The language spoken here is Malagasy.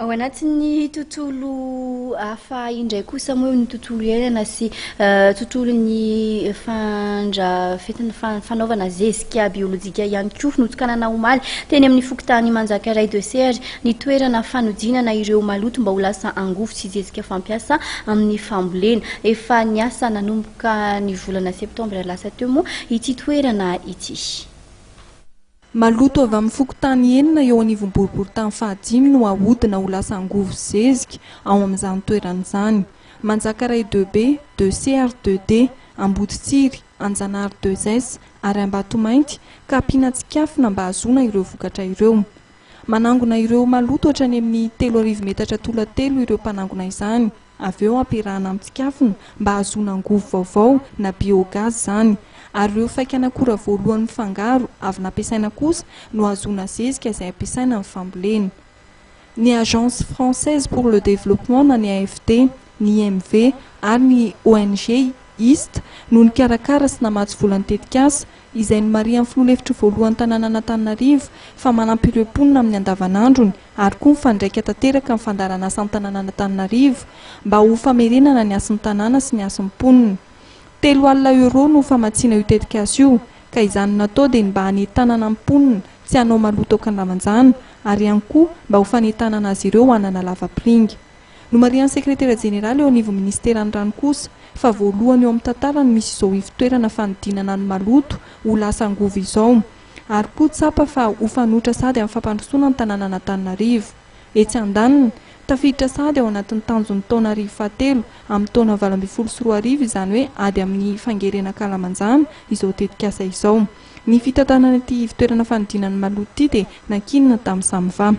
Ao anatin'ny tontolo hafa indray kosa moa ny tontolo iainana sy tontolon'ny fanaovana zezika biolojika ihany koa notokanana omaly teny amin'ny fokontany Manjakaray de Serge ny toerana fanodinana ireo maloto mba ho lasa angovo sy zezika fampiasa amin'ny fambolena. Efa niasa nanomboka ny volana septambra lasa teo moa ity toerana ity. Maloto avy amin'ny fokontany enina eo anivon'ny boriboritany fahadimy no ahodina ho lasa angovo zezika ao amin'izany toerana izany. Manjakaray 2B, 2CR 2D, Amboditsiry, Anjanary 2S ary Ambatomainty ka ampiana tsikafona mba hahazoana ireo vokatra ireo. Manangona ireo maloto hatrany amin'ny 3,000 metatra tolatelo ireo mpanangona izany. Avy eo ampiarahana amin'ny tsikafona mba hahazoana angovo vaovao na biogaz izany. Ary ireo faikan'akora voalohany mifangaro avy nampiasaina kosa no ahazoana zezika izay ampiasaina amin'ny fambolena. Ny Agence Française pour le Développement na ny AFD, ny IMV ary ny ONG IST no nikarakara sy namatsy volany tetikasa izay nomarian'ny filoha-hevitra voalohany tanàna Antananarivo fa manampy ireo mponina amin'ny andavanandrony ary koa mifandraika tanteraka amin'ny fandaharana asan'ny tanàna Antananarivo mba ho famerenana ny asan'ny tanàna sy ny asan'ny mponina. 3 alina euro no famatsiana io tetikasa io ka izany natao dia mba hanentanana amin'ny mponina tsy hanao maloto an-kalamanjana ary ihany koa mba ho fanentanana azy ireo hanana lavapiringa. Nomarian'ny sekretera jeneraly eo anivon'ny ministeran'ny rano kosa fa voalohany eo amin'ny tantara no misy izao ivotoerana fanodinana ny maloto ho lasa angovo izao ary koa tsapa fa ho fanotra sady amin'ny fampandrosoana ny tanàna Antananarivo. Etsy andaniny tafiditra sady ao anatin'ny tanjon'ny taona 2007 amin'ny taona 2024 izany hoe ady amin'ny fangerena Kalamanjana izao tetikasa izao. Ny fitantanana ity ivotoerana fanodinana ny maloto ity dia nankinina tamin'izany va.